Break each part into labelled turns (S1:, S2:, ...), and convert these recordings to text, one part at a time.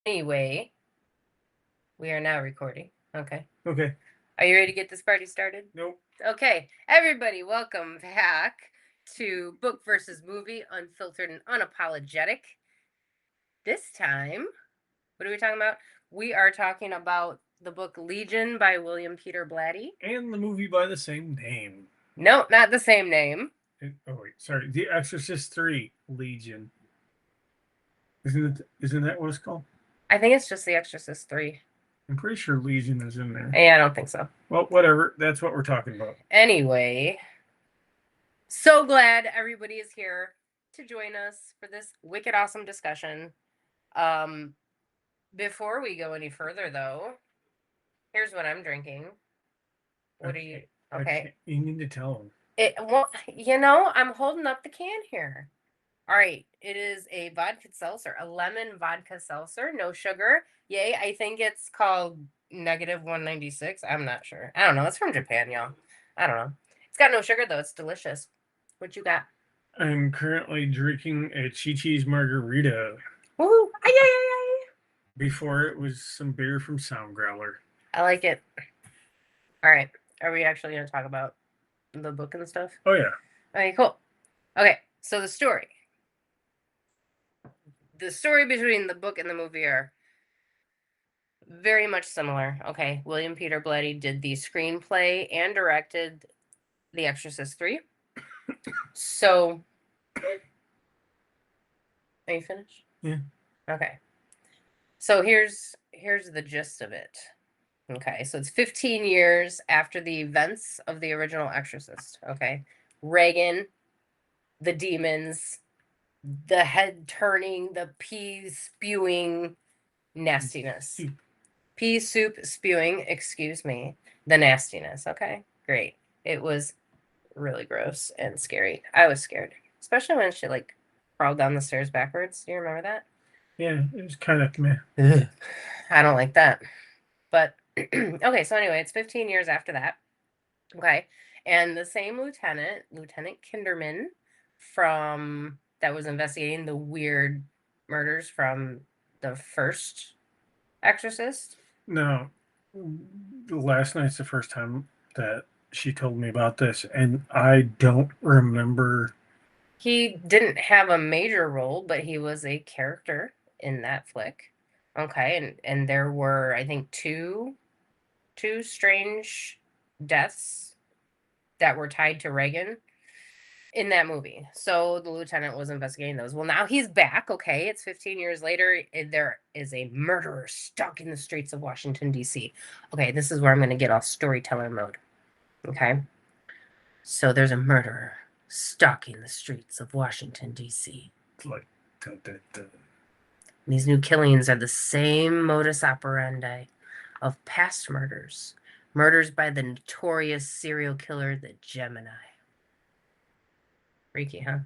S1: Anyway, we are now recording. Okay.
S2: Okay.
S1: Are you ready to get this party started?
S2: Nope.
S1: Okay. Everybody, welcome back to Book versus Movie, Unfiltered and Unapologetic. This time, what are we talking about? We are talking about the book Legion by William Peter Blatty.
S2: And the movie by the same name.
S1: No, not the same name.
S2: Sorry. The Exorcist 3 Legion. Isn't that what it's called?
S1: I think it's just The Exorcist 3.
S2: I'm pretty sure Legion is in there.
S1: Yeah, I don't think so.
S2: Well, whatever. That's what we're talking about.
S1: Anyway, so glad everybody is here to join us for this wicked awesome discussion. Before we go any further, though, here's what I'm drinking. What are you? Okay.
S2: You need to tell them.
S1: I'm holding up the can here. All right. It is a vodka seltzer, a lemon vodka seltzer, no sugar. Yay. I think it's called -196. I'm not sure. I don't know. It's from Japan, y'all. I don't know. It's got no sugar, though. It's delicious. What you got?
S2: I'm currently drinking a Chi-Chi's margarita.
S1: Woohoo! Ay.
S2: Before it was some beer from Sound Growler.
S1: I like it. All right. Are we actually going to talk about the book and stuff?
S2: Oh, yeah.
S1: Okay, cool. Okay, so the story. The story between the book and the movie are very much similar. Okay, William Peter Blatty did the screenplay and directed The Exorcist 3. So, are you finished?
S2: Yeah.
S1: Okay. So here's the gist of it. Okay, so it's 15 years after the events of the original Exorcist. Okay, Reagan, the demons, the head turning, the pea spewing nastiness. Pea soup spewing, excuse me, the nastiness. Okay, great. It was really gross and scary. I was scared, especially when she crawled down the stairs backwards. Do you remember that?
S2: Yeah, it was kind of meh.
S1: I don't like that. But okay, so anyway, it's 15 years after that. Okay. And the same Lieutenant Kinderman that was investigating the weird murders from the first Exorcist.
S2: No, last night's the first time that she told me about this, and I don't remember.
S1: He didn't have a major role, but he was a character in that flick. Okay, and there were, I think, two strange deaths that were tied to Reagan in that movie. So the lieutenant was investigating those. Well, now he's back. Okay, it's 15 years later. There is a murderer stuck in the streets of Washington, D.C. Okay, this is where I'm going to get off storyteller mode. Okay, so there's a murderer stalking the streets of Washington, D.C.
S2: Like,
S1: These new killings are the same modus operandi of past murders. Murders by the notorious serial killer, the Gemini. Freaky, huh?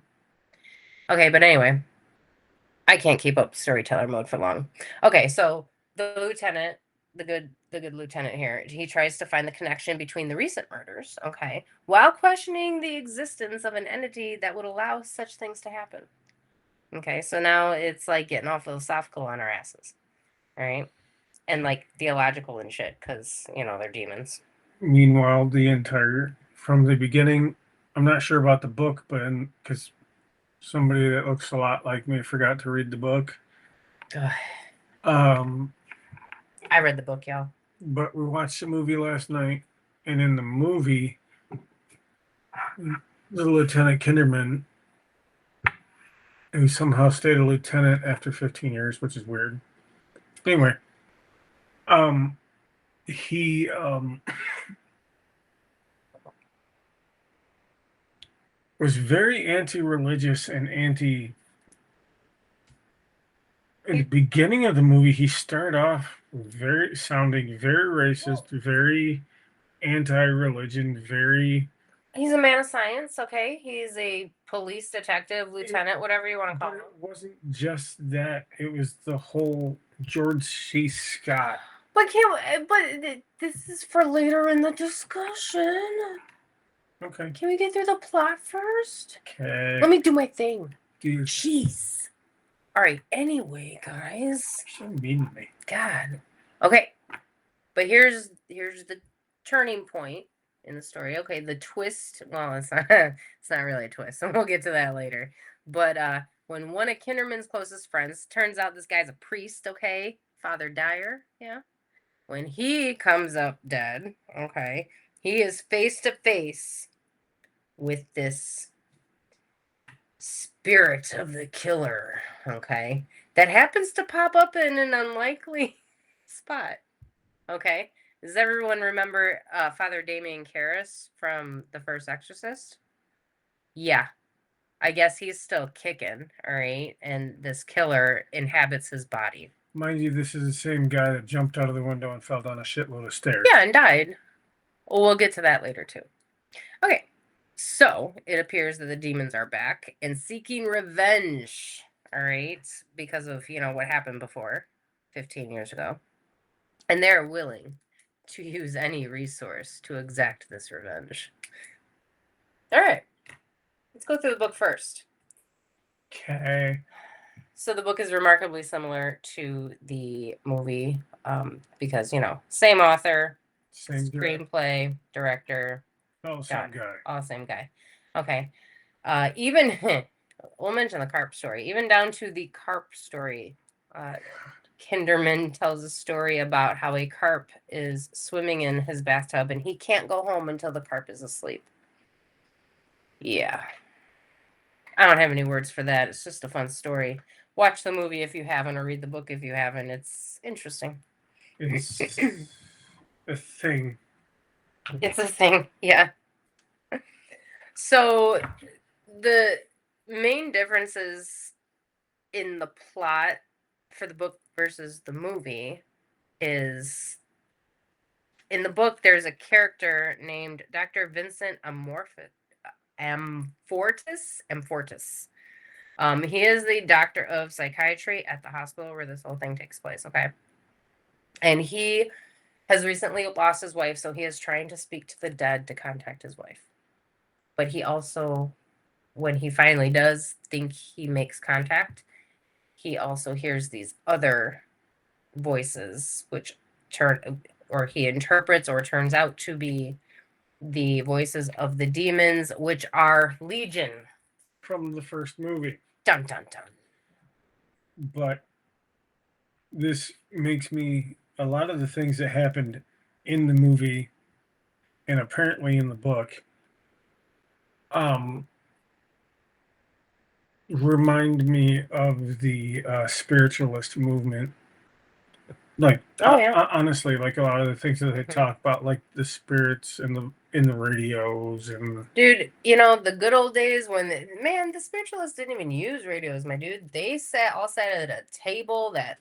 S1: Okay, but anyway, I can't keep up storyteller mode for long. Okay, so the lieutenant, the good lieutenant here, he tries to find the connection between the recent murders, okay, while questioning the existence of an entity that would allow such things to happen. Okay, so now it's like getting all philosophical on our asses, all right? And theological and shit, because, they're demons.
S2: Meanwhile, from the beginning, I'm not sure about the book, but because somebody that looks a lot like me forgot to read the book.
S1: I read the book, y'all.
S2: But we watched the movie last night, and in the movie, the Lieutenant Kinderman, who somehow stayed a lieutenant after 15 years, which is weird. Anyway, he was very anti-religious and in the beginning of the movie, he started off sounding very racist, very anti-religion, very.
S1: He's a man of science, okay? He's a police detective, lieutenant, whatever you want to call him.
S2: It wasn't just that. It was the whole George C. Scott.
S1: But this is for later in the discussion.
S2: Okay.
S1: Can we get through the plot first?
S2: Okay.
S1: Let me do my thing.
S2: Dude.
S1: Jeez. All right. Anyway, guys.
S2: So mean to me.
S1: God. Okay. But here's the turning point in the story. Okay, the twist. Well, it's not. It's not really a twist, and we'll get to that later. But when one of Kinderman's closest friends turns out this guy's a priest. Okay, Father Dyer. Yeah. When he comes up dead. Okay, he is face to face with this spirit of the killer. Okay, that happens to pop up in an unlikely spot. Okay. Does everyone remember Father Damien Karras from the first Exorcist? Yeah. I guess he's still kicking, all right? And this killer inhabits his body.
S2: Mind you, this is the same guy that jumped out of the window and fell down a shitload of stairs.
S1: Yeah, and died. Well, we'll get to that later, too. Okay. So it appears that the demons are back and seeking revenge, all right? Because of, what happened before 15 years ago. And they're willing to use any resource to exact this revenge. All right. Let's go through the book first.
S2: Okay.
S1: So the book is remarkably similar to the movie because, same author,
S2: Same
S1: screenplay, director.
S2: Oh, same guy.
S1: All same guy. Okay. Even, we'll mention the carp story, even down to the carp story. Kinderman tells a story about how a carp is swimming in his bathtub and he can't go home until the carp is asleep. Yeah. I don't have any words for that. It's just a fun story. Watch the movie if you haven't, or read the book if you haven't. It's interesting.
S2: It's a thing.
S1: It's a thing, yeah. So the main differences in the plot for the book versus the movie is in the book there's a character named Dr. Vincent Amfortis. He is the doctor of psychiatry at the hospital where this whole thing takes place, okay? And he has recently lost his wife, so he is trying to speak to the dead to contact his wife. But he also, when he finally does think he makes contact, he also hears these other voices, which he interprets or turns out to be the voices of the demons, which are Legion.
S2: From the first movie.
S1: Dun, dun, dun.
S2: But this makes me, a lot of the things that happened in the movie and apparently in the book, remind me of the spiritualist movement. Like, honestly, like a lot of the things that they talk about, like the spirits and in the radios and.
S1: Dude, the good old days when the spiritualists didn't even use radios, my dude. They all sat at a table that,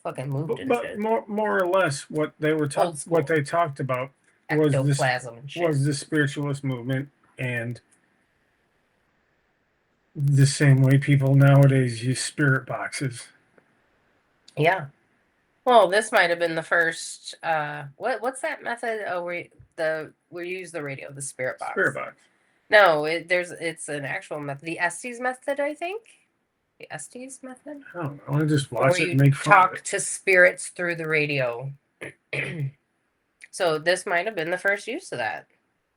S1: fucking moved and
S2: but
S1: shit.
S2: more or less what they were what they talked about was the spiritualist movement and the same way people nowadays use spirit boxes.
S1: Yeah. Well, this might have been the first. What's that method? Oh, where you use the radio, the spirit box.
S2: Spirit box.
S1: No, it's an actual method. The Estes method, I think. The Estes method.
S2: I don't know. I just watch it and make fun
S1: talk of it. To spirits through the radio. So this might have been the first use of that.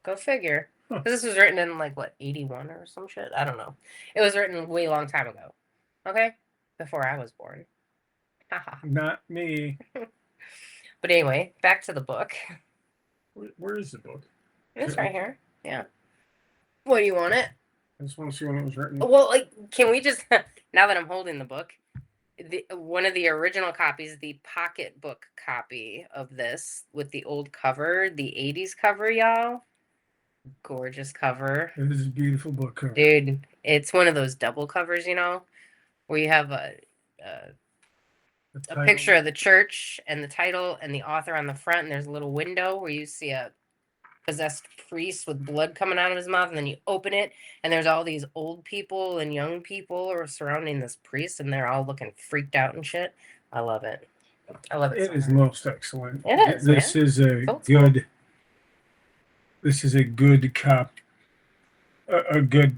S1: Go figure. Because this was written in 81 or some shit. I don't know. It was written way long time ago. Okay, before I was born.
S2: Not me.
S1: But anyway, back to the book.
S2: Where is the book?
S1: It's right here. Yeah. What, do you want it?
S2: I just want to see when it was written.
S1: Well, can we just, now that I'm holding the book, one of the original copies, the pocketbook copy of this with the old cover, the 80s cover, y'all. Gorgeous cover.
S2: It is a beautiful book cover.
S1: Dude, it's one of those double covers, where you have a picture of the church and the title and the author on the front, and there's a little window where you see a possessed priest with blood coming out of his mouth, and then you open it, and there's all these old people and young people are surrounding this priest, and they're all looking freaked out and shit. I love it.
S2: It is most excellent.
S1: It is.
S2: This is a good. This is a good a good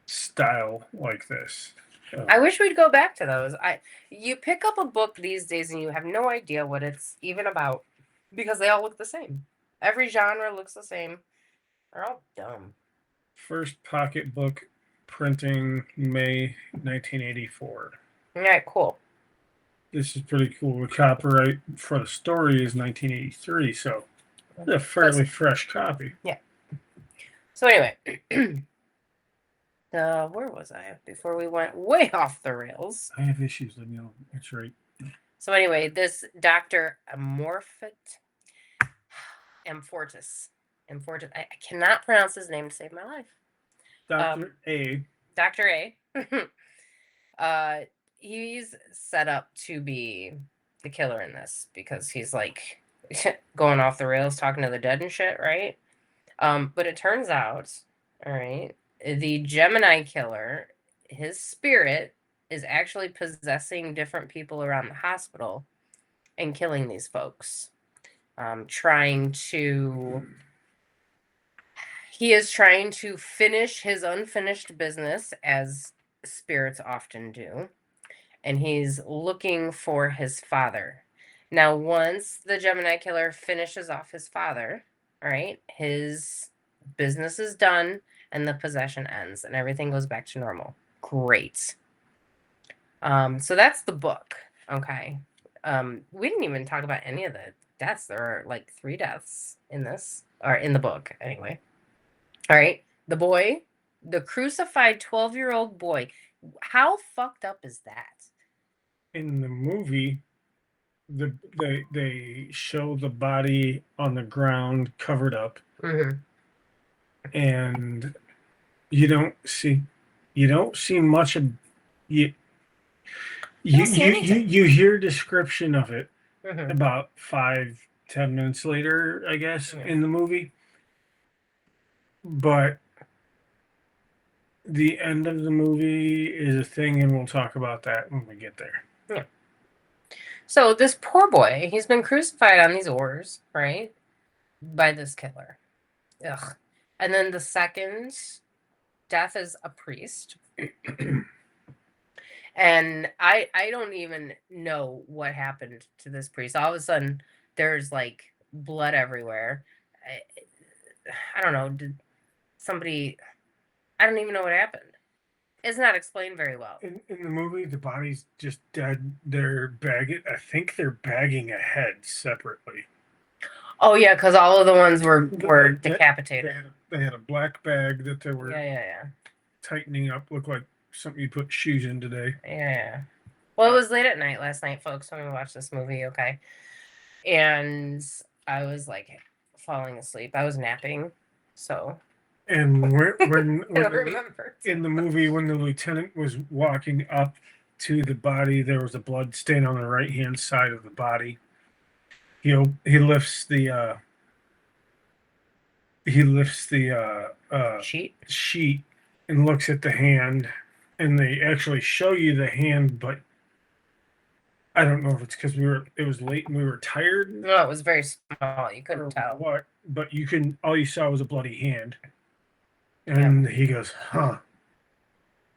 S2: style like this.
S1: I wish we'd go back to those. You pick up a book these days and you have no idea what it's even about because they all look the same. Every genre looks the same. They're all dumb.
S2: First pocketbook printing May 1984.
S1: All right, cool.
S2: This is pretty cool. The copyright for the story is 1983, so it's a fairly fresh copy.
S1: Yeah. So anyway, where was I before we went way off the rails?
S2: I have issues, Danielle. That's right.
S1: So anyway, this Dr. Amorphit Amfortis. I cannot pronounce his name to save my life.
S2: Dr. A.
S1: Dr. A. He's set up to be the killer in this because he's like going off the rails, talking to the dead and shit, right? But it turns out, all right, the Gemini killer, his spirit is actually possessing different people around the hospital and killing these folks. He is trying to finish his unfinished business, as spirits often do, and he's looking for his father. Now, once the Gemini killer finishes off his father, all right, his business is done and the possession ends and everything goes back to normal. Great. So that's the book. Okay. We didn't even talk about any of the deaths. There are like 3 deaths in this, or in the book anyway. All right. The boy, the crucified 12-year-old boy. How fucked up is that?
S2: In the movie, they show the body on the ground covered up, and you don't see much of you. You hear description of it about 5-10 minutes later, I guess, in the movie. But the end of the movie is a thing, and we'll talk about that when we get there.
S1: Yeah. So this poor boy, he's been crucified on these oars, right? By this killer. Ugh. And then the second death is a priest. And I don't even know what happened to this priest. All of a sudden, there's like blood everywhere. I don't know. Did somebody... I don't even know what happened. It's not explained very well.
S2: In the movie, the body's just dead. I think they're bagging a head separately.
S1: Oh yeah, because all of the ones were decapitated.
S2: They had a black bag that they were
S1: yeah
S2: tightening up. Looked like something you put shoes in today.
S1: Yeah. Well, it was late at night last night, folks, when we watched this movie. Okay, and I was like falling asleep. I was napping, so.
S2: And when in the movie, when the lieutenant was walking up to the body, there was a blood stain on the right hand side of the body. He lifts the sheet and looks at the hand, and they actually show you the hand, but I don't know if it's because it was late and we were tired.
S1: No, it was very small. You couldn't tell.
S2: What? But all you saw was a bloody hand. And he goes, huh.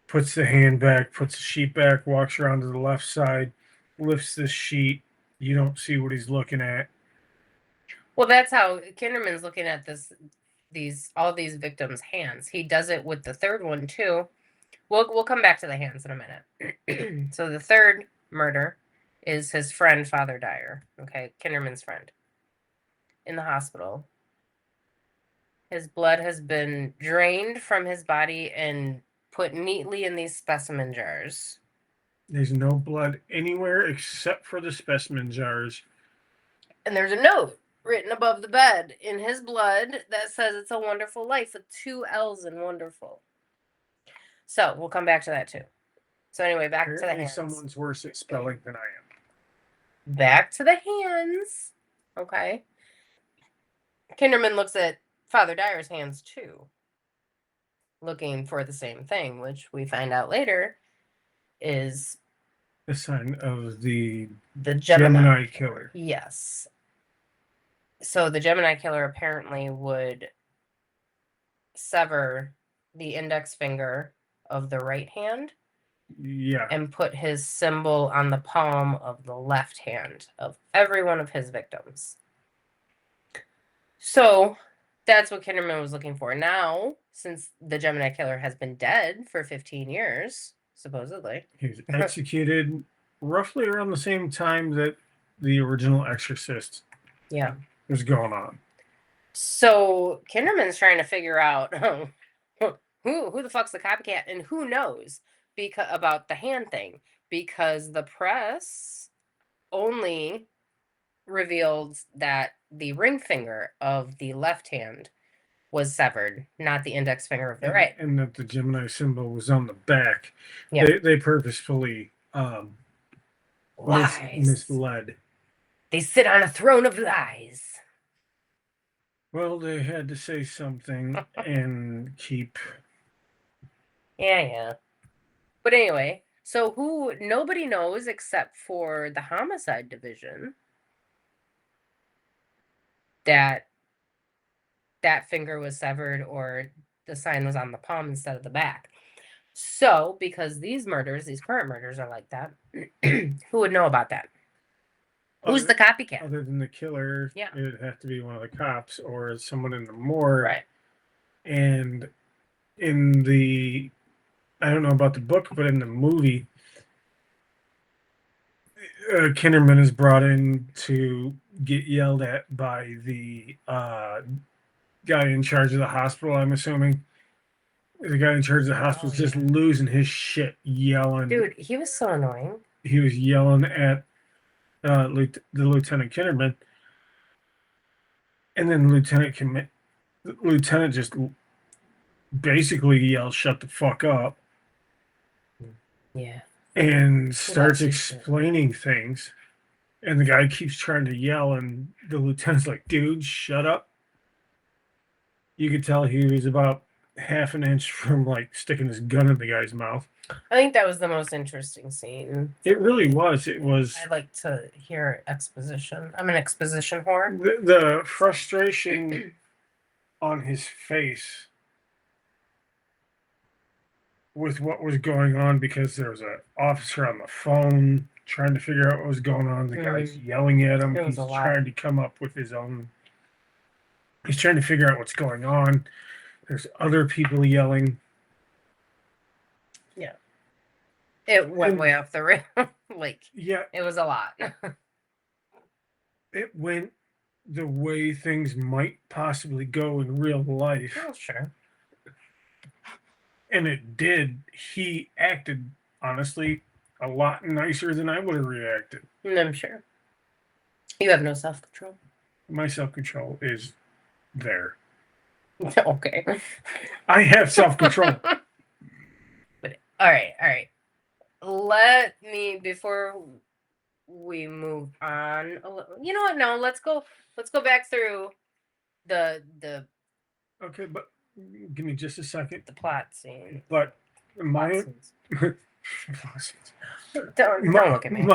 S2: Puts the hand back, puts the sheet back, walks around to the left side, lifts the sheet. You don't see what he's looking at.
S1: Well, that's how Kinderman's looking at all these victims' hands. He does it with the third one too. We'll come back to the hands in a minute. So the third murder is his friend, Father Dyer. Okay, Kinderman's friend. In the hospital. His blood has been drained from his body and put neatly in these specimen jars.
S2: There's no blood anywhere except for the specimen jars.
S1: And there's a note written above the bed in his blood that says it's a wonderful life with 2 L's in wonderful. So we'll come back to that too. So anyway, back to the hands.
S2: Someone's worse at spelling than I am.
S1: Back to the hands. Okay. Kinderman looks at Father Dyer's hands too, looking for the same thing, which we find out later is
S2: the sign of the
S1: Gemini
S2: killer.
S1: Yes. So the Gemini killer apparently would sever the index finger of the right hand
S2: Yeah.
S1: And put his symbol on the palm of the left hand of every one of his victims. So that's what Kinderman was looking for. Now, since the Gemini killer has been dead for 15 years, supposedly.
S2: He was executed roughly around the same time that the original Exorcist was going on.
S1: So Kinderman's trying to figure out who the fuck's the copycat and who knows about the hand thing, because the press only revealed that the ring finger of the left hand was severed, not the index finger of the right.
S2: And that the Gemini symbol was on the back.
S1: Yeah.
S2: They purposefully misled.
S1: They sit on a throne of lies.
S2: Well, they had to say something and keep.
S1: Yeah. But anyway, so nobody knows except for the homicide division that finger was severed or the sign was on the palm instead of the back. So, because these current murders are like that, who would know about that? Who's the copycat?
S2: Other than the killer,
S1: yeah,
S2: it would have to be one of the cops or someone in the morgue.
S1: Right.
S2: And in the, I don't know about the book, but in the movie, Kinderman is brought in to get yelled at by the guy in charge of the hospital, I'm assuming. The guy in charge of the hospital is just losing his shit, yelling.
S1: Dude, he was so annoying.
S2: He was yelling at the Lieutenant Kinderman. And then the Lieutenant just basically yells, "Shut the fuck up."
S1: Yeah.
S2: And starts explaining things. And the guy keeps trying to yell, and the lieutenant's like, "Dude, shut up." You could tell he was about half an inch from like sticking his gun in the guy's mouth.
S1: I think that was the most interesting scene.
S2: It really was. It was.
S1: I like to hear exposition. I'm an exposition whore.
S2: The frustration on his face with what was going on, because there was an officer on the phone trying to figure out what was going on. The guy's yelling at him. He's trying to come up with his own. He's trying to figure out what's going on. There's other people yelling.
S1: Yeah. It went way off the rail.
S2: Yeah.
S1: It was a lot.
S2: It went the way things might possibly go in real life.
S1: Oh, sure.
S2: And it did. He acted, honestly, a lot nicer than I would have reacted.
S1: I'm sure. You have no self-control.
S2: My self-control is there.
S1: Okay.
S2: I have self-control.
S1: But all right. Let me, before we move on, you know what? No, let's go back through the.
S2: Okay, but give me just a second.
S1: The plot scene.
S2: But my
S1: don't look at me.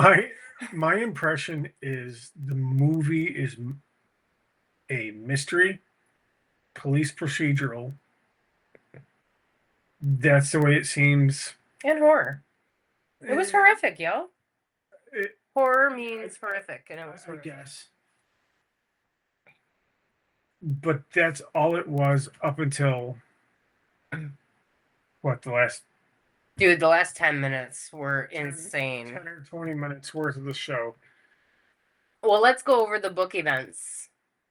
S2: My impression is the movie is a mystery, police procedural. That's the way it seems.
S1: And horror. It was horrific, yo. Horror means horrific, and it was horrific.
S2: I guess. But that's all it was up until what, the last.
S1: Dude, the last 10 minutes were insane.
S2: 10 or 20 minutes worth of the show.
S1: Well, let's go over the book events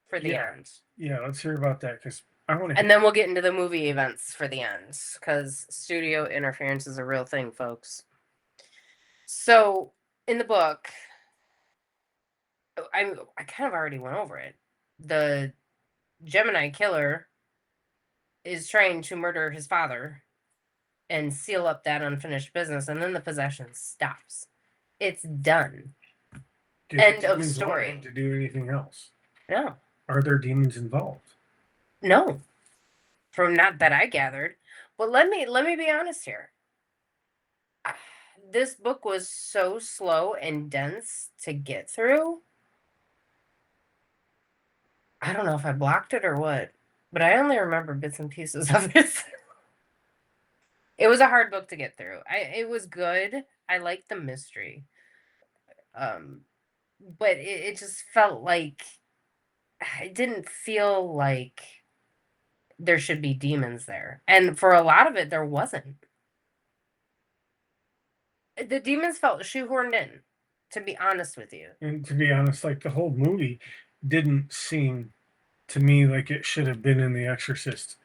S1: for the end.
S2: Yeah, let's hear about that, because I want to.
S1: And then we'll get into the movie events for the end, because studio interference is a real thing, folks. So, in the book, I kind of already went over it. The Gemini killer is trying to murder his father and seal up that unfinished business, and then the possession stops. It's done. End of story.
S2: To do anything else?
S1: No.
S2: Are there demons involved?
S1: No. From not that I gathered. But let me be honest here. This book was so slow and dense to get through. I don't know if I blocked it or what, but I only remember bits and pieces of it. It was a hard book to get through. It was good. I liked the mystery. But it just felt like it didn't feel like there should be demons there. And for a lot of it there wasn't. The demons felt shoehorned in, to be honest with you.
S2: And to be honest, like the whole movie didn't seem to me like it should have been in the Exorcist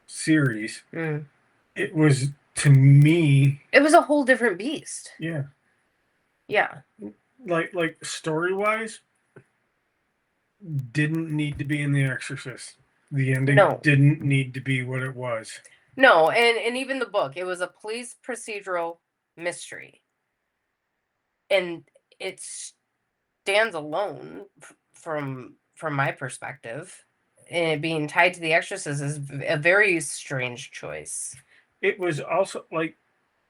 S2: series. It was, to me,
S1: It was a whole different beast.
S2: yeah.
S1: Yeah.
S2: Like story wise, didn't need to be in the Exorcist. The ending didn't need to be what it was.
S1: No, and even the book, it was a police procedural mystery. And it stands alone from my perspective. And it being tied to the Exorcist is a very strange choice.
S2: It was also like,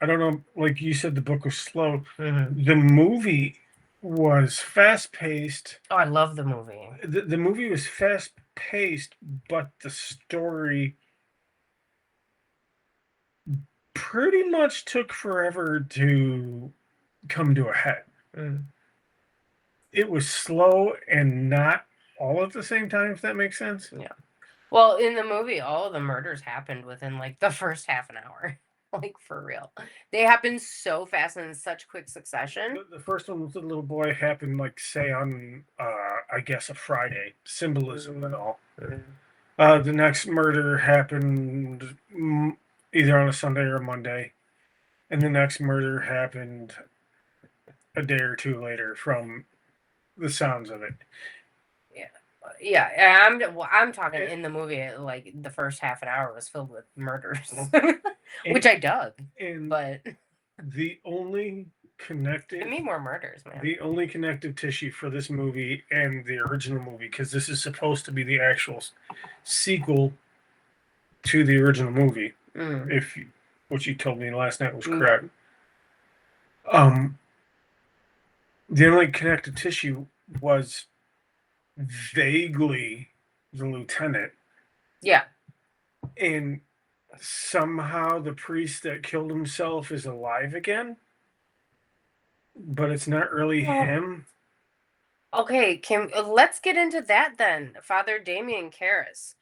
S2: I don't know, like you said, the book was slow. The movie was fast paced.
S1: Oh, I love the movie.
S2: The movie was fast paced, but the story pretty much took forever to come to a head. It was slow and not all at the same time, if that makes sense.
S1: Yeah. Well, in the movie, all of the murders happened within like the first half an hour. Like, for real. They happened so fast and in such quick succession.
S2: The first one with the little boy happened, like, say, on, I guess, a Friday. Symbolism and all. The next murder happened either on a Sunday or a Monday. And the next murder happened a day or two later from the sounds of it.
S1: Yeah, I'm talking in the movie, like the first half an hour was filled with murders, which I dug. But
S2: the only connective,
S1: give me more murders, man.
S2: The only connective tissue for this movie and the original movie, because this is supposed to be the actual sequel to the original movie, if what you told me last night was correct. The only connective tissue was vaguely the lieutenant.
S1: Yeah.
S2: And somehow the priest that killed himself is alive again, but it's not really him. Okay,
S1: let's get into that then. Father Damien Karras,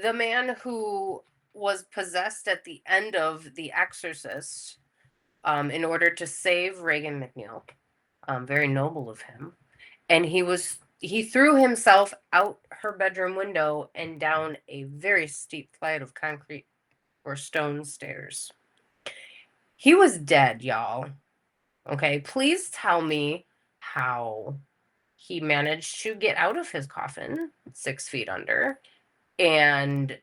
S1: the man who was possessed at the end of The Exorcist, in order to save Regan McNeil. Very noble of him. And he threw himself out her bedroom window and down a very steep flight of concrete or stone stairs. He was dead, y'all. Okay, please tell me how he managed to get out of his coffin 6 feet under and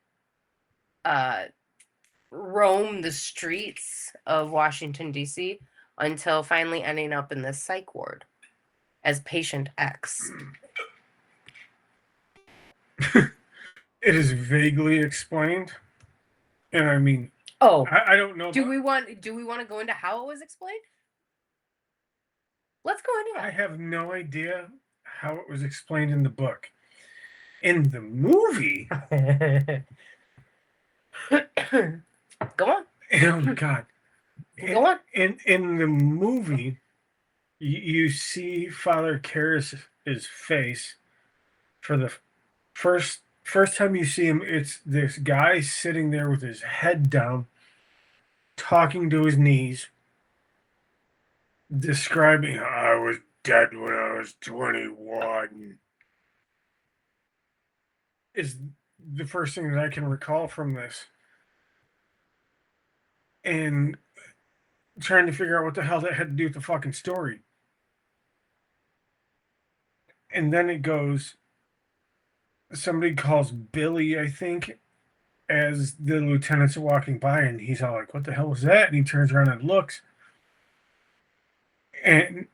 S1: roam the streets of Washington, D.C. until finally ending up in this psych ward as patient X.
S2: It is vaguely explained, and I mean, I don't know.
S1: Do we want to go into how it was explained? Let's go into it.
S2: I have no idea how it was explained in the book. In the movie,
S1: go on.
S2: Oh my God,
S1: go on.
S2: In the movie, you see Father Karras' face for the first time you see him. It's this guy sitting there with his head down, talking to his knees, describing, I was dead when I was 21. Is the first thing that I can recall from this. And trying to figure out what the hell that had to do with the fucking story. And then it goes, somebody calls Billy, I think, as the lieutenants are walking by, and he's all like, what the hell was that? And he turns around and looks. And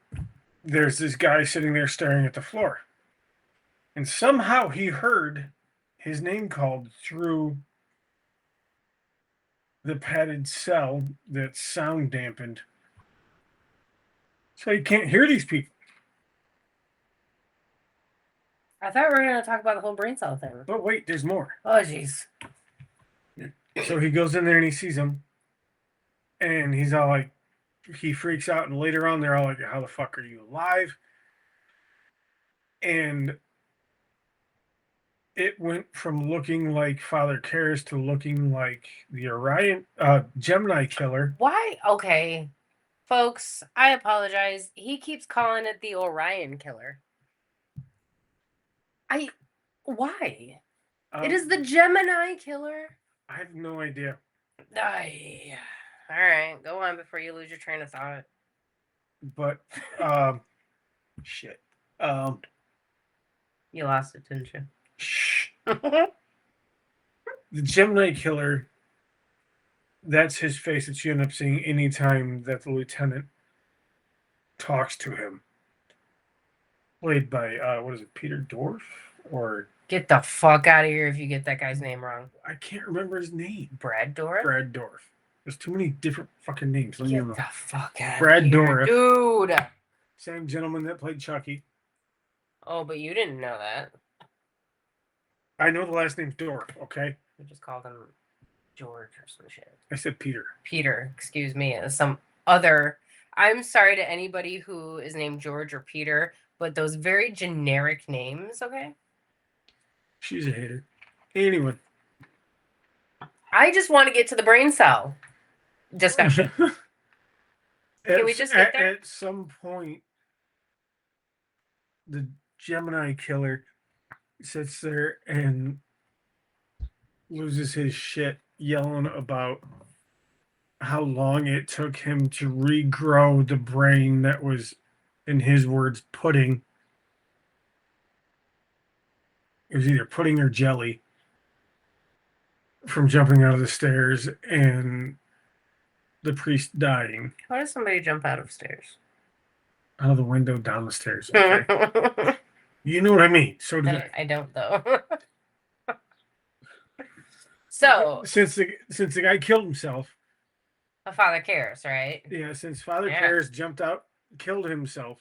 S2: there's this guy sitting there staring at the floor. And somehow he heard his name called through the padded cell that's sound dampened. So you can't hear these people.
S1: I thought we were going to talk about the whole brain cell thing.
S2: But wait, there's more.
S1: Oh, jeez.
S2: So he goes in there and he sees him. And he's all like, he freaks out, and later on, they're all like, "How the fuck are you alive?" And it went from looking like Father Karras to looking like the Gemini killer.
S1: Why? Okay, folks, I apologize. He keeps calling it the Orion killer. Why? It is the Gemini killer.
S2: I have no idea.
S1: All right, go on before you lose your train of thought.
S2: But, shit.
S1: You lost it, didn't you?
S2: Shh. The Gemini killer, that's his face that you end up seeing anytime that the lieutenant talks to him. Played by, what is it, Peter Dorff? Or
S1: Get the fuck out of here if you get that guy's name wrong.
S2: I can't remember his name.
S1: Brad Dorff?
S2: Brad Dorff. There's too many different fucking names.
S1: Get the fuck out
S2: Brad
S1: of here,
S2: Dorff.
S1: dude.
S2: Same gentleman that played Chucky.
S1: Oh, but you didn't know that.
S2: I know the last name's Dorff, okay?
S1: We just called him George or some shit.
S2: I said Peter.
S1: Peter, excuse me. Some other. I'm sorry to anybody who is named George or Peter, but those very generic names, okay?
S2: She's a hater. Anyway.
S1: I just want to get to the brain cell discussion. Can we just get there?
S2: At some point, the Gemini killer sits there and loses his shit yelling about how long it took him to regrow the brain that was, in his words, pudding. It was either pudding or jelly from jumping out of the stairs and the priest dying.
S1: How does somebody jump out of stairs?
S2: Out of the window, down the stairs. Okay. You know what I mean. So did I.
S1: I don't, though. So
S2: since the guy killed himself,
S1: Father Karras, right?
S2: Yeah, since Father Karras jumped out, killed himself.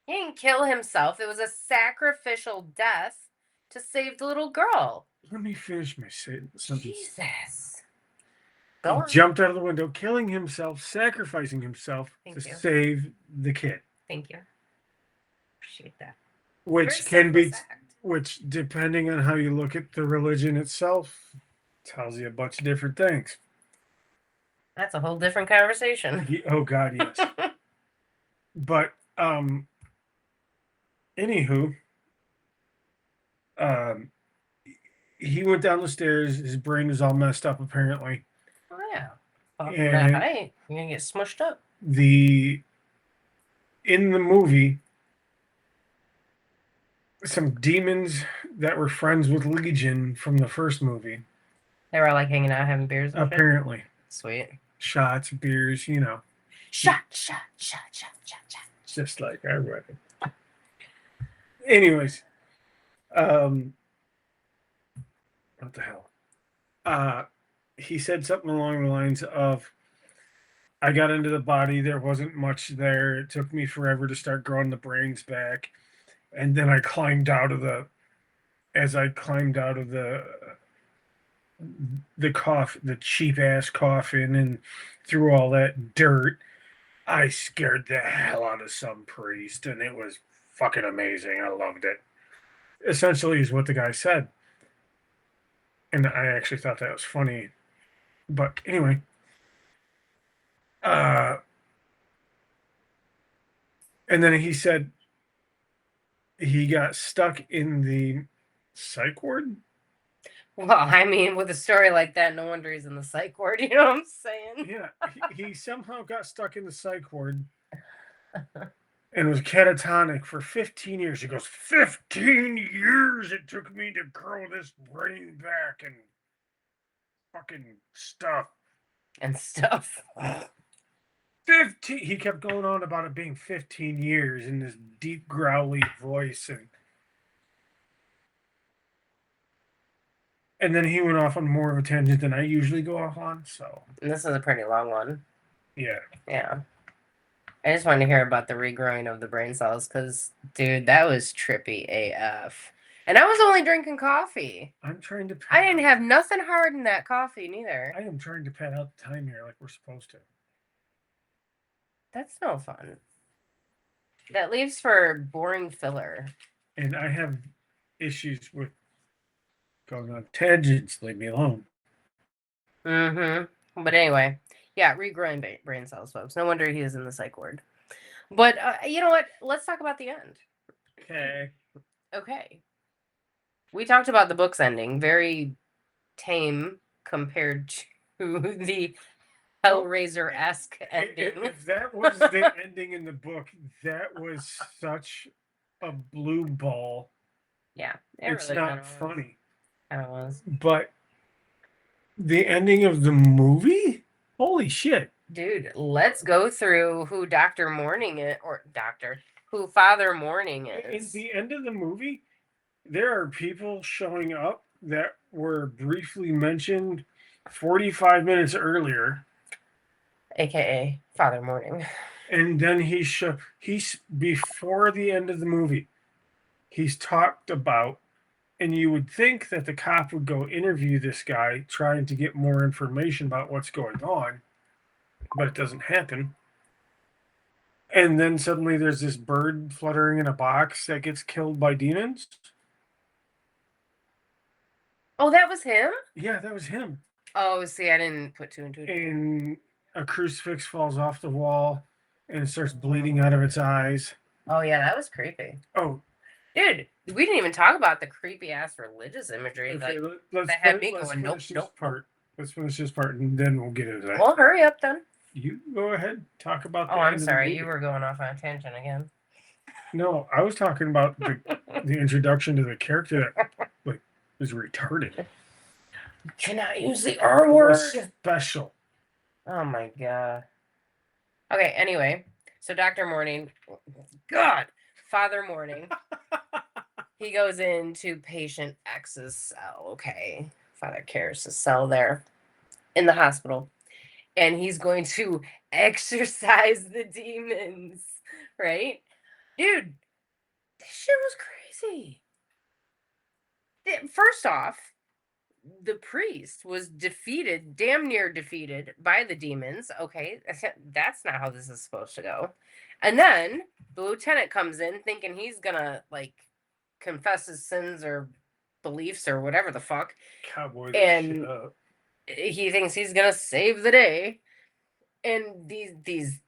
S1: He didn't kill himself. It was a sacrificial death to save the little girl.
S2: Let me finish my sentence.
S1: Jesus.
S2: He jumped out of the window, killing himself, sacrificing himself to save the kid.
S1: Thank you. Appreciate that.
S2: Which can be, which depending on how you look at the religion itself, tells you a bunch of different things.
S1: That's a whole different conversation.
S2: Oh God, yes. But anywho, he went down the stairs. His brain was all messed up, apparently.
S1: Oh yeah. And that height, you're gonna get smushed up.
S2: In the movie, some demons that were friends with Legion from the first movie.
S1: They were like hanging out, having beers. And
S2: apparently.
S1: Shit? Sweet.
S2: Shots, beers, you know.
S1: Shot.
S2: Just like I read it. Anyways, what the hell? He said something along the lines of, I got into the body, there wasn't much there. It took me forever to start growing the brains back. And then I climbed out of the the cheap ass coffin and through all that dirt, I scared the hell out of some priest, and it was fucking amazing. I loved it. Essentially is what the guy said. And I actually thought that was funny. But anyway, and then he said he got stuck in the psych ward.
S1: Well, I mean, with a story like that, no wonder he's in the psych ward. You know what I'm saying?
S2: Yeah, he somehow got stuck in the psych ward and was catatonic for 15 years. He goes, 15 years it took me to grow this brain back and fucking stuff.
S1: And stuff.
S2: 15. He kept going on about it being 15 years in this deep, growly voice. And then he went off on more of a tangent than I usually go off on. So
S1: and this is a pretty long one.
S2: Yeah.
S1: Yeah. I just wanted to hear about the regrowing of the brain cells because, dude, that was trippy AF. And I was only drinking coffee.
S2: I'm trying to.
S1: I didn't have nothing hard in that coffee, neither.
S2: I am trying to pad out the time here like we're supposed to.
S1: That's no fun. That leaves for boring filler.
S2: And I have issues with going on tangents. Leave me alone.
S1: Mm-hmm. But anyway, yeah, regrowing brain cells, folks. No wonder he is in the psych ward. But you know what? Let's talk about the end.
S2: Okay.
S1: Okay. We talked about the book's ending. Very tame compared to the Hellraiser-esque ending.
S2: If that was the ending in the book, that was such a blue ball.
S1: Yeah.
S2: It's
S1: really
S2: not funny.
S1: Kind of was.
S2: But the ending of the movie? Holy shit.
S1: Dude, let's go through who Dr. Morning is, or who Father Morning is.
S2: At the end of the movie, there are people showing up that were briefly mentioned 45 minutes earlier.
S1: AKA Father Morning.
S2: And then he's before the end of the movie, he's talked about, and you would think that the cop would go interview this guy trying to get more information about what's going on, but it doesn't happen. And then suddenly there's this bird fluttering in a box that gets killed by demons.
S1: Oh, that was him?
S2: Yeah, that was him.
S1: Oh, see, I didn't put two and two.
S2: And a crucifix falls off the wall and it starts bleeding out of its eyes.
S1: Oh, yeah, that was creepy.
S2: Oh.
S1: Dude, we didn't even talk about the creepy-ass religious imagery.
S2: Okay,
S1: let's finish
S2: this part and then we'll get into that.
S1: Well, hurry up then.
S2: You go ahead, talk about.
S1: Oh, I'm sorry, you were going off on a tangent again.
S2: No, I was talking about the introduction to the character that is retarded.
S1: You cannot use the R word.
S2: Special.
S1: Oh my god. Okay, anyway, so Dr. Morning, God, Father Morning, he goes into patient X's cell. Okay, Father Karras' cell there in the hospital. And he's going to exorcise the demons, right? Dude, this shit was crazy. First off, the priest was damn near defeated by the demons. Okay, that's not how this is supposed to go. And then the lieutenant comes in thinking he's gonna confess his sins or beliefs or whatever the fuck.
S2: Cowboy.
S1: And he thinks he's gonna save the day, and these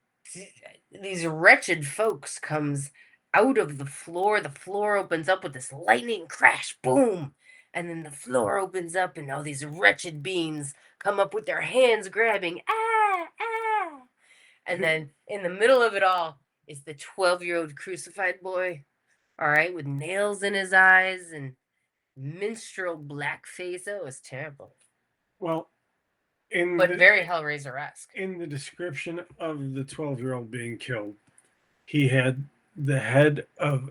S1: wretched folks comes out of the floor. The floor opens up with this lightning crash, boom, and then the floor opens up, and all these wretched beings come up with their hands grabbing, and then in the middle of it all is the 12-year-old crucified boy, all right, with nails in his eyes and minstrel blackface. It was terrible.
S2: Well,
S1: very Hellraiser-esque.
S2: In the description of the 12-year-old being killed, he had the head of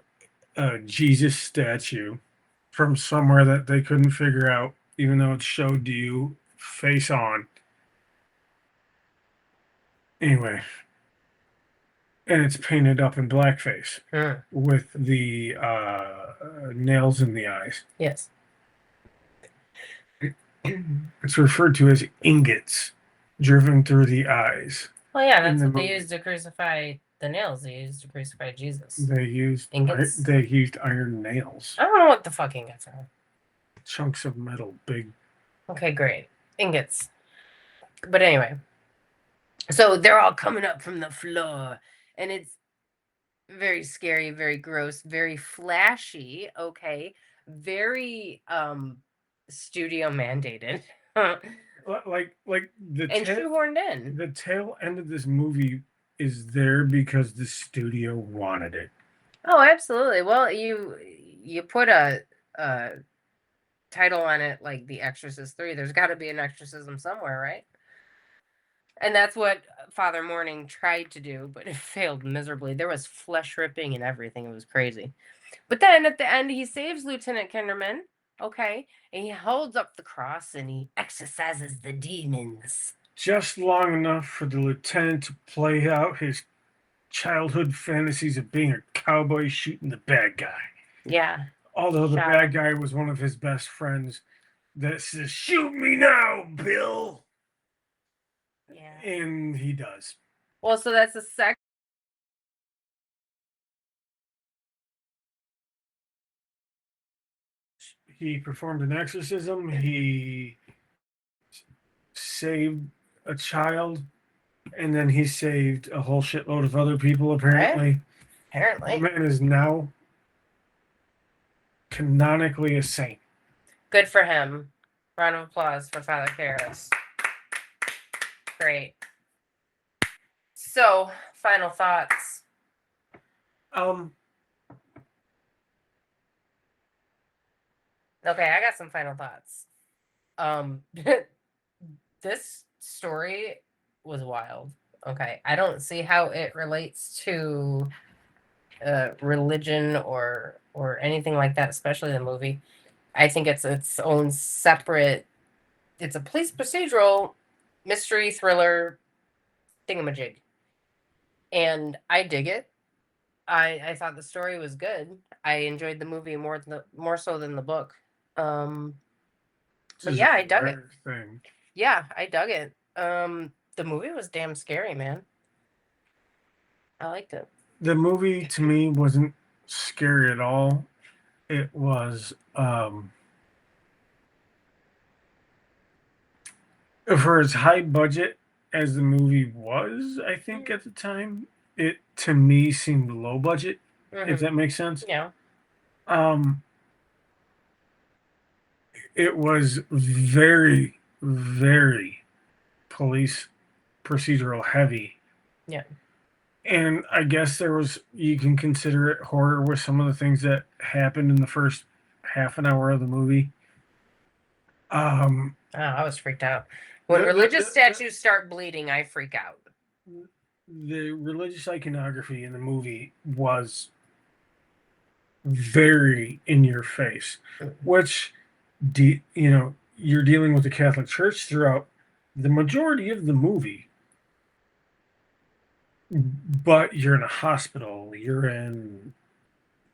S2: a Jesus statue from somewhere that they couldn't figure out, even though it showed you face on. Anyway, and it's painted up in blackface with the nails in the eyes.
S1: Yes.
S2: It's referred to as ingots driven through the eyes.
S1: Well, yeah, that's what they used to crucify the nails. They used to crucify Jesus.
S2: They used ingots. They used iron nails.
S1: I don't know what the fuck ingots are.
S2: Chunks of metal, big.
S1: Okay, great. Ingots. But anyway, so they're all coming up from the floor, and it's very scary, very gross, very flashy. Okay, very studio mandated.
S2: like the
S1: shoehorned in.
S2: The tail end of this movie is there because the studio wanted it.
S1: Oh, absolutely. Well, you put a title on it like The Exorcist 3. There's got to be an exorcism somewhere, right? And that's what Father Morning tried to do, but it failed miserably. There was flesh ripping and everything. It was crazy. But then at the end, he saves Lieutenant Kinderman. Okay, and he holds up the cross and he exorcises the demons.
S2: Just long enough for the lieutenant to play out his childhood fantasies of being a cowboy shooting the bad guy.
S1: Yeah.
S2: Although the
S1: Shot
S2: bad
S1: him.
S2: guy was one of his best friends that says, "Shoot me now, Bill,"
S1: Yeah.
S2: and he does.
S1: Well, so that's the second.
S2: He performed an exorcism. He saved a child, and then he saved a whole shitload of other people. Apparently, the
S1: Apparently.
S2: man is now canonically a saint.
S1: Good for him. Round of applause for Father Karras. Great. So, final thoughts.
S2: Um,
S1: Okay, I got some final thoughts. This story was wild. Okay, I don't see how it relates to religion or anything like that, especially the movie. I think it's its own separate. It's a police procedural mystery thriller thingamajig, and I dig it. I thought the story was good. I enjoyed the movie more so than the book. But yeah, I dug it.
S2: Thing.
S1: Yeah, I dug it. The movie was damn scary, man. I liked it.
S2: The movie to me wasn't scary at all. It was for as high budget as the movie was, I think at the time, it to me seemed low budget, if that makes sense.
S1: Yeah.
S2: It was very, very police procedural heavy.
S1: Yeah.
S2: And I guess there was, you can consider it horror with some of the things that happened in the first half an hour of the movie.
S1: Oh, I was freaked out. When religious statues start bleeding, I freak out.
S2: The religious iconography in the movie was very in your face, which, you're dealing with the Catholic Church throughout the majority of the movie, but you're in a hospital. You're in.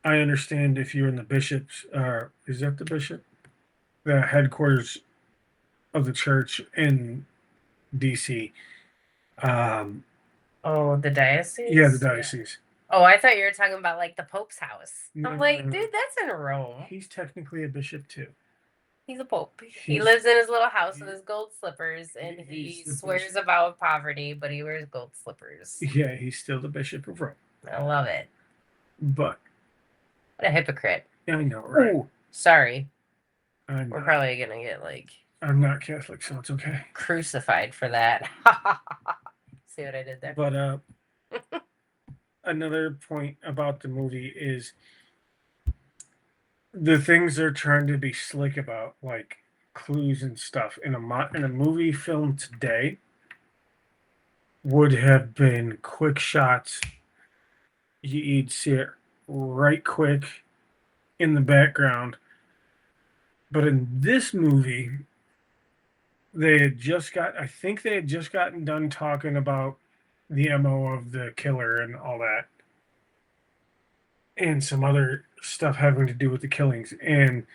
S2: I understand if you're in the bishop's. Is that the bishop? The headquarters of the church in D.C.
S1: Oh, the diocese?
S2: Yeah, the diocese.
S1: Oh, I thought you were talking about like the Pope's house.
S2: No,
S1: I'm like, dude, that's in Rome.
S2: He's technically a bishop too.
S1: He's a pope. He lives in his little house with his gold slippers, and he swears a vow of poverty, but he wears gold slippers.
S2: Yeah, he's still the bishop of Rome.
S1: I love it.
S2: But
S1: what a hypocrite.
S2: I know, right?
S1: Ooh, sorry.
S2: We're
S1: probably gonna get like.
S2: I'm not Catholic, so it's okay.
S1: Crucified for that. See what I did there?
S2: But another point about the movie is the things they're trying to be slick about, like clues and stuff, in a movie film today, would have been quick shots. You'd see it right quick in the background. But in this movie, I think they had just gotten done talking about the MO of the killer and all that, and some other stuff having to do with the killings. And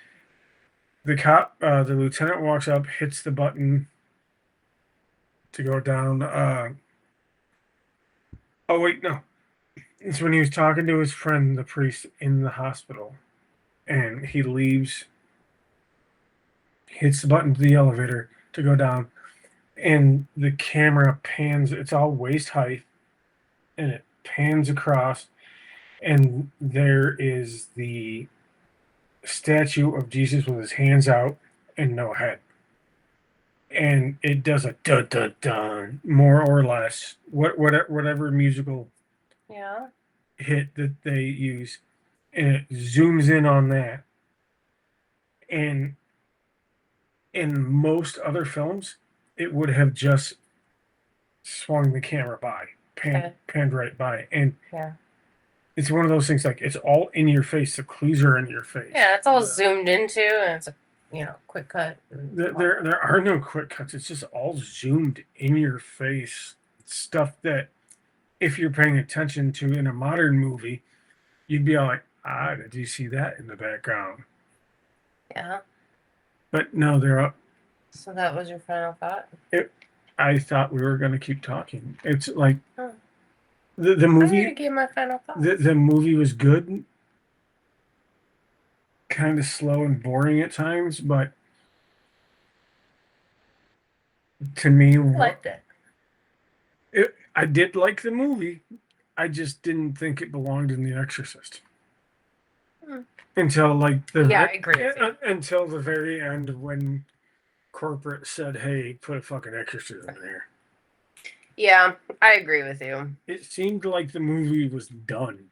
S2: the the lieutenant walks up, hits the button to go down. Oh wait, no, it's when he was talking to his friend, the priest, in the hospital, and he leaves, hits the button to the elevator to go down, and the camera pans. It's all waist height, and it pans across, and there is the statue of Jesus with his hands out and no head. And it does a dun dun dun, more or less, whatever musical hit that they use, and it zooms in on that. And in most other films, it would have just swung the camera by, panned right by, and it's one of those things, like, it's all in your face. The clues are in your face.
S1: Yeah, it's all zoomed into, and it's a quick cut.
S2: There are no quick cuts. It's just all zoomed in your face stuff that, if you're paying attention to in a modern movie, you'd be all like, did you see that in the background?
S1: Yeah.
S2: But no, they're up.
S1: So that was your final thought?
S2: I thought we were going to keep talking. It's like
S1: Oh.
S2: the
S1: I
S2: movie.
S1: gotta give my final thought.
S2: The movie was good, kind of slow and boring at times, but to me,
S1: I liked it.
S2: I did like the movie. I just didn't think it belonged in The Exorcist until like
S1: Yeah, I agree with you.
S2: until the very end when corporate said, "Hey, put a fucking exorcism in here."
S1: Yeah, I agree with you.
S2: It seemed like the movie was done,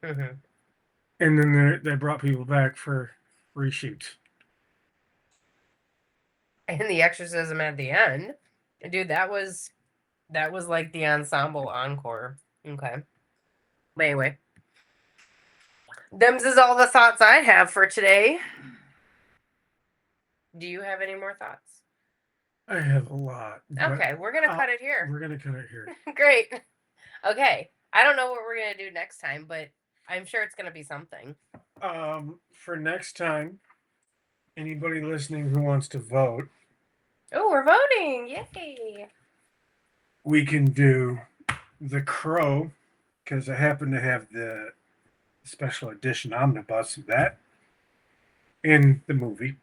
S1: Mm-hmm.
S2: and then they brought people back for reshoots.
S1: And the exorcism at the end, dude, that was like the ensemble encore. Okay. But anyway, them's is all the thoughts I have for today. Do you have any more thoughts?
S2: I have a lot.
S1: Okay, we're gonna cut it here.
S2: We're gonna cut it here.
S1: Great. Okay. I don't know what we're gonna do next time, but I'm sure it's gonna be something.
S2: For next time, anybody listening who wants to vote,
S1: Oh, we're voting! Yay!
S2: we can do The Crow because I happen to have the special edition omnibus of that in the movie.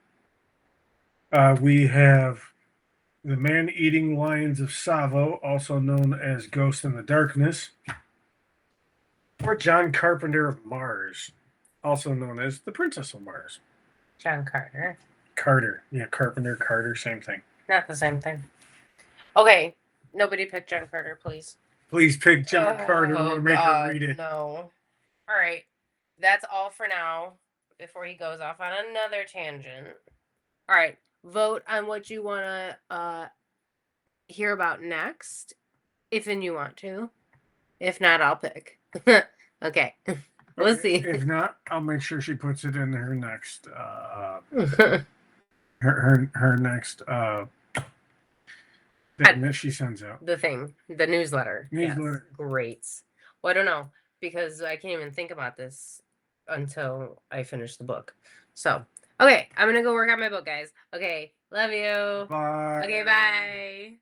S2: We have The Man-Eating Lions of Savo, also known as Ghost in the Darkness, or John Carpenter of Mars, also known as The Princess of Mars.
S1: John Carter.
S2: Carter. Yeah, Carpenter, Carter, same thing.
S1: Not the same thing. Okay. Nobody pick John Carter, please.
S2: Please pick John Carter or make her read it.
S1: No. All right. That's all for now before he goes off on another tangent. All right. Vote on what you want to hear about next, if and you want to. If not, I'll pick. Okay. We'll see.
S2: If not, I'll make sure she puts it in her next her next thing that she sends out.
S1: The newsletter. Yes. Great. Well, I don't know because I can't even think about this until I finish the book. So, okay, I'm gonna go work on my book, guys. Okay, love you.
S2: Bye.
S1: Okay, bye.